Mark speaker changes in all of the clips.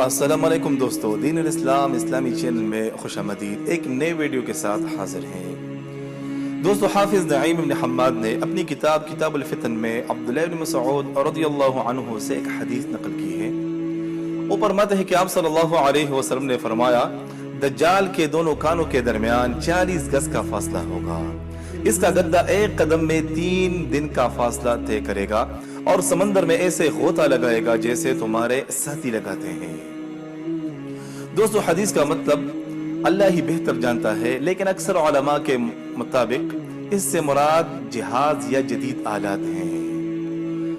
Speaker 1: السلام علیکم دوستو، دین الاسلام اسلامی چینل میں خوش آمدید۔ ایک نئے ویڈیو کے ساتھ حاضر ہیں دوستو۔ حافظ نعیم بن حماد نے اپنی کتاب الفتن میں عبداللہ بن مسعود رضی اللہ عنہ سے ایک حدیث نقل کی ہے۔ وہ فرماتے ہیں کہ آپ صلی اللہ علیہ وسلم نے فرمایا، دجال کے دونوں کانوں کے درمیان 40 گز کا فاصلہ ہوگا۔ اس کا گدہ ایک قدم میں 3 دن کا فاصلہ طے کرے گا اور سمندر میں ایسے غوطہ لگائے گا جیسے تمہارے ساتھی لگاتے ہیں۔ دوستو، حدیث کا مطلب اللہ ہی بہتر جانتا ہے، لیکن اکثر علماء کے مطابق اس سے مراد جہاز یا جدید آلات ہیں۔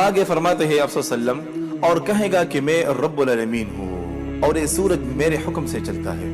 Speaker 1: آگے فرماتے ہیں آپ صلی اللہ علیہ وسلم، اور کہے گا کہ میں رب العالمین ہوں اور یہ سورج میرے حکم سے چلتا ہے۔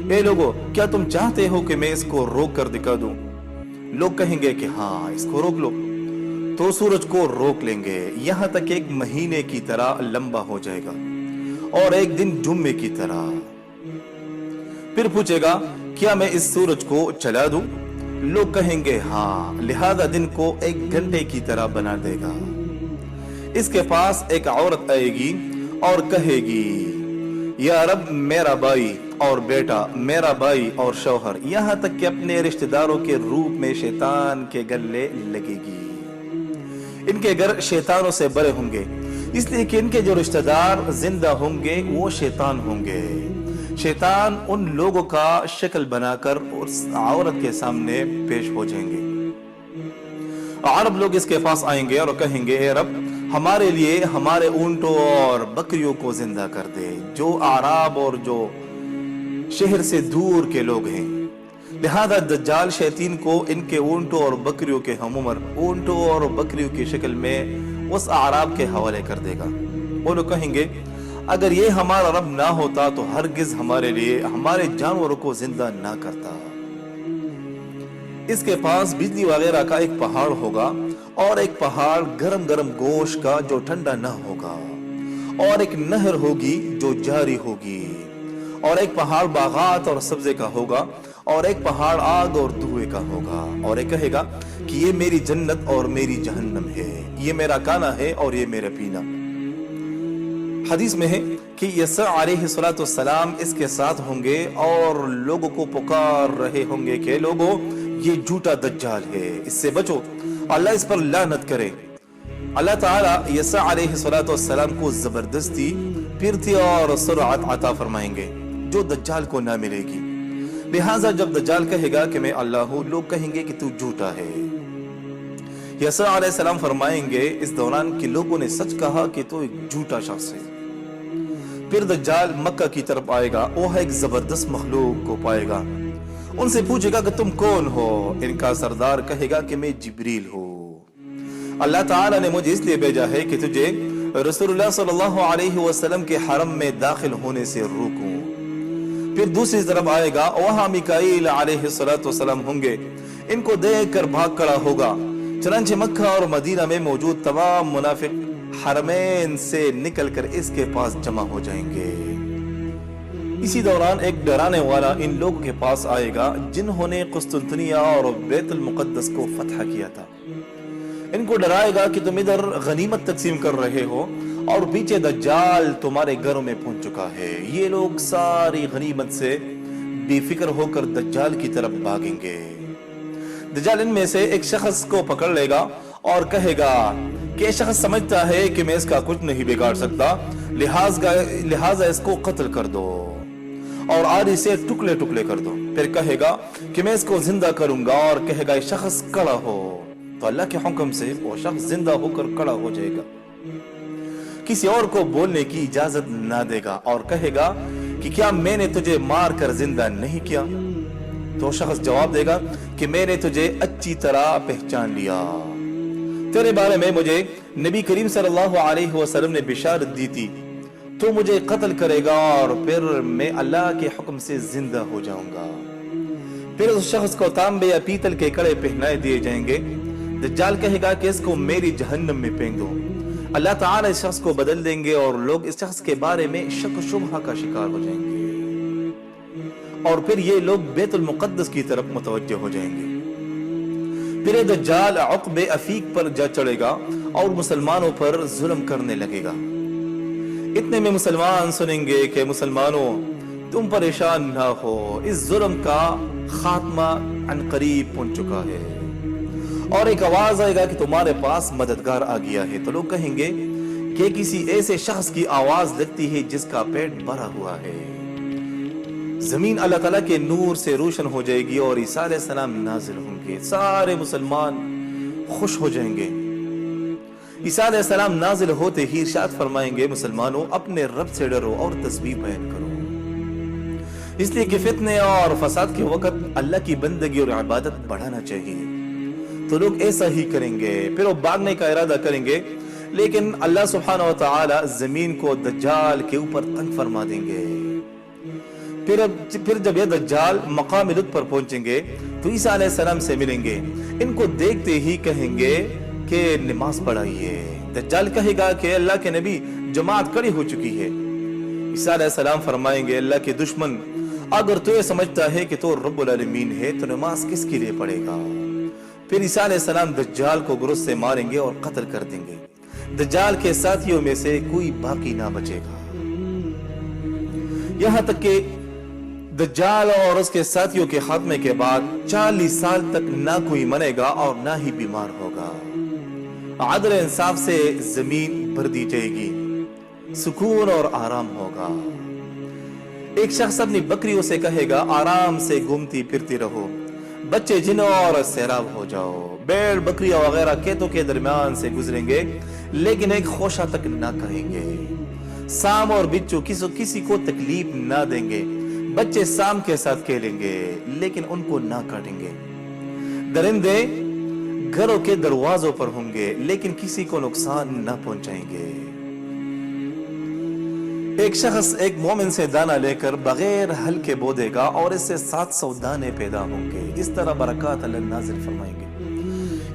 Speaker 1: اے لوگو، کیا تم چاہتے ہو کہ میں اس کو روک کر دکھا دوں؟ لوگ کہیں گے کہ ہاں، اس کو روک لو، تو سورج کو روک لیں گے یہاں تک ایک مہینے کی طرح لمبا ہو جائے گا اور ایک دن جمعے کی طرح۔ پھر پوچھے گا، کیا میں اس سورج کو چلا دوں؟ لوگ کہیں گے ہاں، لہذا دن کو 1 گھنٹے کی طرح بنا دے گا۔ اس کے پاس ایک عورت آئے گی اور کہے گی، یا رب، میرا بھائی اور بیٹا، میرا بھائی اور شوہر، یہاں تک کہ اپنے رشتہ داروں کے روپ میں شیطان کے گلے لگے گی۔ ان کے گھر شیطانوں سے بھرے ہوں گے، اس لیے کہ ان کے جو رشتہ دار زندہ ہوں گے وہ شیطان ہوں گے۔ شیطان ان لوگوں کا شکل بنا کر اس عورت کے سامنے پیش ہو جائیں گے۔ عرب لوگ اس کے پاس آئیں گے اور کہیں گے، اے رب، ہمارے لیے ہمارے اونٹوں اور بکریوں کو زندہ کر دے۔ جو اعراب اور جو شہر سے دور کے لوگ ہیں، لہذا دجال شیطین کو ان کے اونٹوں اور بکریوں کے ہمعمر اونٹوں اور بکریوں کی شکل میں اس اعراب کے حوالے کر دے گا۔ وہ لوگ کہیں گے، اگر یہ ہمارا رب نہ ہوتا تو ہرگز ہمارے لیے ہمارے جانوروں کو زندہ نہ کرتا۔ اس کے پاس بجلی وغیرہ کا ایک پہاڑ ہوگا اور ایک پہاڑ گرم گرم گوشت کا جو ٹھنڈا نہ ہوگا، اور ایک نہر ہوگی جو جاری ہوگی، اور ایک پہاڑ باغات اور سبزے کا ہوگا، اور ایک پہاڑ آگ اور دھوئے کا ہوگا، اور ایک کہے گا کہ یہ میری جنت اور میری جہنم ہے، یہ میرا کھانا ہے اور یہ میرا پینا۔ حدیث میں ہے کہ یسوع علیہ السلام اس کے ساتھ ہوں گے اور لوگوں کو پکار رہے ہوں گے کہ لوگوں، یہ جھوٹا دجال ہے، اس سے بچو، اللہ اس پر لعنت کرے۔ اللہ تعالیٰ یسوع علیہ السلام کو زبردستی، پھرتی اور سرعت عطا فرمائیں گے جو دجال کو نہ ملے گی۔ لہٰذا جب دجال کہے گا کہ میں اللہ ہوں، لوگ کہیں گے کہ تو جھوٹا ہے۔ یسوع علیہ السلام فرمائیں گے اس دوران کہ لوگوں نے سچ کہا کہ تو ایک جھوٹا شخص ہے۔ پھر دجال مکہ کی طرف آئے گا، وہ ایک زبردست مخلوق کو پائے گا، ان سے پوچھے گا کہ تم کون ہو؟ ان کا سردار کہے گا کہ میں جبریل ہوں، اللہ تعالیٰ نے مجھے اس لیے بھیجا ہے کہ تجھے رسول اللہ صلی اللہ علیہ وسلم کے حرم میں داخل ہونے سے روکوں۔ پھر دوسری طرف آئے گا، وہاں میکائیل علیہ السلام ہوں گے، ان کو دیکھ کر بھاگ کھڑا ہوگا۔ چنانچہ مکہ اور مدینہ میں موجود تمام منافق حرمین سے نکل کر اس کے پاس جمع ہو جائیں گے۔ اسی دوران ایک ڈرانے والا ان لوگوں کے پاس آئے گا جنہوں نے قسطنطنیہ اور بیت المقدس کو فتح کیا تھا۔ ان کو ڈرائے گا کہ تم ادھر غنیمت تقسیم کر رہے ہو اور پیچھے دجال تمہارے گھروں میں پہنچ چکا ہے۔ یہ لوگ ساری غنیمت سے بے فکر ہو کر دجال کی طرف بھاگیں گے۔ دجال ان میں سے ایک شخص کو پکڑ لے گا اور کہے گا کہ یہ شخص سمجھتا ہے کہ میں اس کا کچھ نہیں بگاڑ سکتا، لہٰذا اس کو قتل کر دو اور آری سے ٹکڑے ٹکڑے کر دو۔ پھر کہے گا کہ میں اس کو زندہ کروں گا، اور کہے گا یہ شخص کھڑا ہو، تو اللہ کے حکم سے وہ شخص زندہ ہو کر کھڑا ہو جائے گا، کسی اور کو بولنے کی اجازت نہ دے گا، اور کہے گا کہ کیا میں نے تجھے مار کر زندہ نہیں کیا؟ تو شخص جواب دے گا کہ میں نے تجھے اچھی طرح پہچان لیا، تیرے بارے میں مجھے نبی کریم صلی اللہ علیہ وسلم نے بشارت دی تھی، تو مجھے قتل کرے گا اور پھر میں اللہ کے حکم سے زندہ ہو جاؤں گا۔ پھر اس شخص کو تانبے یا پیتل کے کڑے پہنائے دیے جائیں گے۔ دجال کہے گا کہ اس کو میری جہنم میں پھینک دو۔ اللہ تعالیٰ اس شخص کو بدل دیں گے اور لوگ اس شخص کے بارے میں شک و شبہ کا شکار ہو جائیں گے، اور پھر یہ لوگ بیت المقدس کی طرف متوجہ ہو جائیں گے۔ پھر دجال عقب عفیق پر جا چڑھے گا اور مسلمانوں پر ظلم کرنے لگے گا۔ اتنے میں مسلمان سنیں گے کہ مسلمانوں تم پریشان نہ ہو، اس ظلم کا خاتمہ عن قریب پہنچ چکا ہے، اور ایک آواز آئے گا کہ تمہارے پاس مددگار آ گیا ہے۔ تو لوگ کہیں گے کہ کسی ایسے شخص کی آواز لگتی ہے جس کا پیٹ بھرا ہوا ہے۔ زمین اللہ تعالیٰ کے نور سے روشن ہو جائے گی اور عیسیٰ علیہ السلام نازل ہوں گے، سارے مسلمان خوش ہو جائیں گے۔ عیسیٰ علیہ السلام نازل ہوتے ہی ارشاد فرمائیں گے مسلمانوں اپنے رب سے ڈرو اور تسبیح بیان کرو، اس لیے کہ فتنے اور فساد کے وقت اللہ کی بندگی اور عبادت بڑھانا چاہیے۔ تو لوگ ایسا ہی کریں گے، پھر وہ بھاگنے کا ارادہ کریں گے، لیکن اللہ سبحانہ و تعالی زمین کو دجال کے اوپر تنگ فرما دیں گے۔ پھر جب یہ دجال مقام لطف پر پہنچیں گے تو عیسیٰ علیہ السلام سے ملیں گے، ان کو دیکھتے ہی کہیں گے کہ نماز پڑھائیے۔ دجال کہے گا کہ اللہ کے نبی جماعت کھڑی ہو چکی ہے۔ عیسیٰ علیہ السلام فرمائیں گے اللہ کے دشمن، اگر تو یہ سمجھتا ہے کہ تو رب العالمین ہے تو نماز کس کے لیے پڑھے گا؟ پھر عیسیٰ علیہ السلام دجال کو گرز سے ماریں گے اور قتل کر دیں گے۔ دجال کے ساتھیوں میں سے کوئی باقی نہ بچے گا، یہاں تک کہ دجال اور اس کے ساتھیوں کے خاتمے کے بعد 40 سال تک نہ کوئی مرے گا اور نہ ہی بیمار ہوگا۔ عدل انصاف سے زمین بھر دی جائے گی، سکون اور آرام ہوگا۔ ایک شخص اپنی بکریوں سے کہے گا آرام سے گھومتی پھرتی رہو، بچے جنو اور سیراب ہو جاؤ۔ بیڑ بکریاں وغیرہ کھیتوں کے درمیان سے گزریں گے لیکن ایک خوشہ تک نہ کہیں گے۔ سام اور بچو کسی کو تکلیف نہ دیں گے، بچے سام کے ساتھ کھیلیں گے لیکن ان کو نہ کاٹیں گے۔ درندے گھروں کے دروازوں پر ہوں گے لیکن کسی کو نقصان نہ پہنچائیں گے۔ ایک شخص ایک مومن سے دانہ لے کر بغیر حل کے بو دے گا اور اس سے 700 دانے پیدا ہوں گے، اس طرح برکات اللہ نازل فرمائیں گے۔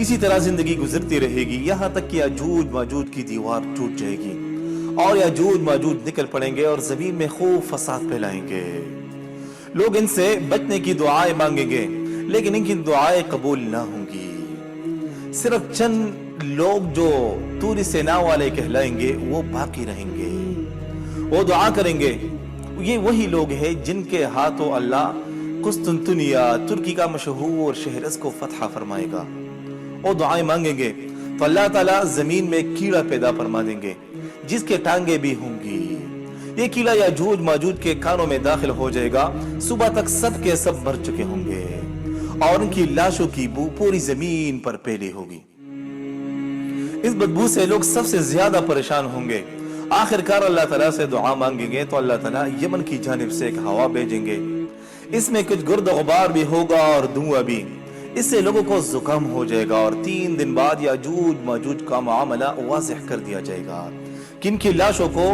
Speaker 1: اسی طرح زندگی گزرتی رہے گی یہاں تک کہ یاجوج ماجوج کی دیوار ٹوٹ جائے گی اور یاجوج ماجوج نکل پڑیں گے اور زمین میں خوب فساد پھیلائیں گے۔ لوگ ان سے بچنے کی دعائیں مانگیں گے لیکن ان کی دعائیں قبول نہ ہوں گی۔ صرف چند لوگ جو طور سینا والے کہلائیں گے وہ باقی رہیں گے، وہ دعا کریں گے۔ یہ وہی لوگ ہیں جن کے ہاتھوں اللہ قسطنطنیہ ترکی کا مشہور شہر اس کو فتح فرمائے گا۔ وہ دعائیں مانگیں گے تو اللہ تعالیٰ زمین میں کیڑا پیدا فرما دیں گے جس کے ٹانگیں بھی ہوں گی۔ یہ کیڑا یاجوج ماجوج کے کانوں میں داخل ہو جائے گا، صبح تک سب کے سب مر چکے ہوں گے اور ان کی لاشوں کی بو پوری زمین پر پھیلی ہوگی۔ اس بدبو سے لوگ سب سے زیادہ پریشان ہوں گے۔ آخر کار اللہ تعالیٰ سے دعا مانگیں گے تو اللہ تعالیٰ یمن کی جانب سے ایک ہوا بھیجیں گے، اس میں کچھ گرد و غبار بھی ہوگا اور دھواں بھی، اس سے لوگوں کو زکام ہو جائے گا اور 3 دن بعد یاجوج ماجوج کا معاملہ واضح کر دیا جائے گا کہ ان کی لاشوں کو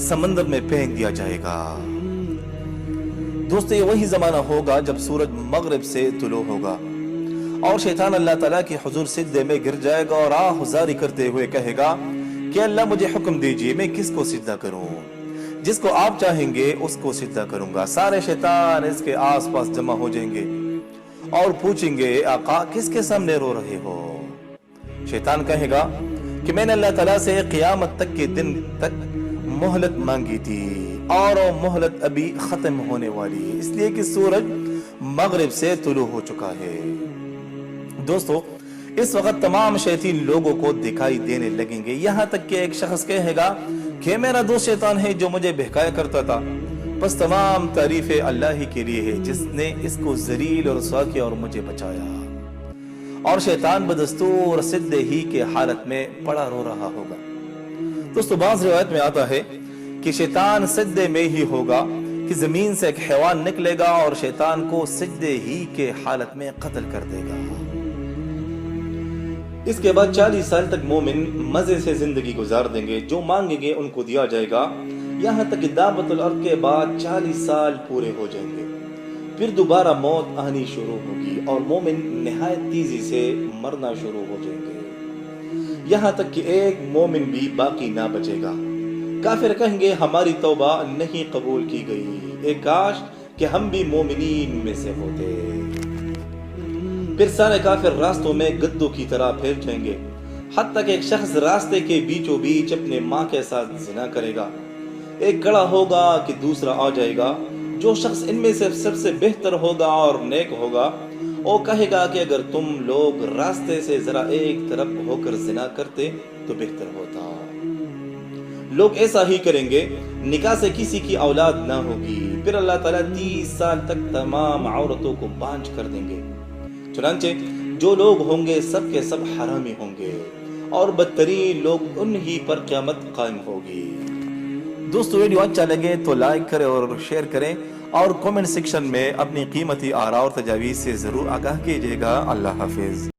Speaker 1: سمندر میں پھینک دیا جائے گا۔ دوستو یہ وہی زمانہ ہوگا جب سورج مغرب سے طلوع ہوگا اور شیطان اللہ تعالیٰ کی حضور سجدے میں گر جائے گا اور آہذاری کرتے ہوئے کہے گا کہ اللہ مجھے حکم دیجئے میں کس کو سجدہ کروں، جس کو آپ چاہیں گے اس کو سجدہ کروں گا۔ سارے شیطان اس کے آس پاس جمع ہو جائیں گے اور پوچھیں گے آقا کس کے سامنے رو رہے ہو؟ شیطان کہے گا کہ میں نے اللہ تعالیٰ سے قیامت تک کے دن تک مہلت مانگی تھی اور وہ مہلت ابھی ختم ہونے والی ہے، اس لیے کہ سورج مغرب سے طلوع ہو چکا ہے۔ دوستو اس وقت تمام شیاطین لوگوں کو دکھائی دینے لگیں گے، یہاں تک کہ ایک شخص کہے گا کہ میرا دوست شیطان ہے جو مجھے بہکایا کرتا تھا۔ بس تمام تعریفیں اللہ ہی کے لیے ہے جس نے اس کو ذلیل اور رسوا کیا اور مجھے بچایا، اور شیطان بدستور سجدے ہی کے حالت میں پڑا رو رہا ہوگا۔ دوستو بعض روایت میں آتا ہے کہ شیطان سجدے میں ہی ہوگا کہ زمین سے ایک حیوان نکلے گا اور شیطان کو سجدے ہی کے حالت میں قتل کر دے گا۔ اس کے بعد 40 سال تک مومن مزے سے زندگی گزار دیں گے، جو مانگیں گے ان کو دیا جائے گا، یہاں تک کہ دعوت الارض کے بعد 40 سال پورے ہو جائیں گے۔ پھر دوبارہ موت آنی شروع ہوگی اور مومن نہایت تیزی سے مرنا شروع ہو جائیں گے، یہاں تک کہ ایک مومن بھی باقی نہ بچے گا۔ کافر کہیں گے ہماری توبہ نہیں قبول کی گئی، اے کاش کہ ہم بھی مومنین میں سے ہوتے۔ پھر سارے کافر راستوں میں گدوں کی طرح پھیل جائیں گے، حتیٰ کہ ایک شخص راستے کے بیچوں بیچ اپنے ماں کے ساتھ زنا کرے گا ایک کڑا ہوگا کہ دوسرا آ جائے گا. جو شخص ان میں سے سب سے بہتر ہوگا اور نیک ہوگا وہ کہے گا کہ اگر تم لوگ راستے سے ذرا ایک طرف ہو کر زنا کرتے تو بہتر ہوتا. لوگ ایسا ہی کریں گے. نکاح سے کسی کی اولاد نہ ہوگی. پھر اللہ تعالیٰ 30 سال تک تمام عورتوں کو بانجھ کر دیں گے. چنانچہ جو لوگ ہوں گے سب کے سب حرامی ہوں گے اور بدترین لوگ انہی پر قیامت قائم ہوگی. دوستو ویڈیو اچھا لگے تو لائک کریں اور شیئر کریں اور کومنٹ سیکشن میں اپنی قیمتی آراء اور تجاویز سے ضرور آگاہ کیجیے گا. اللہ حافظ.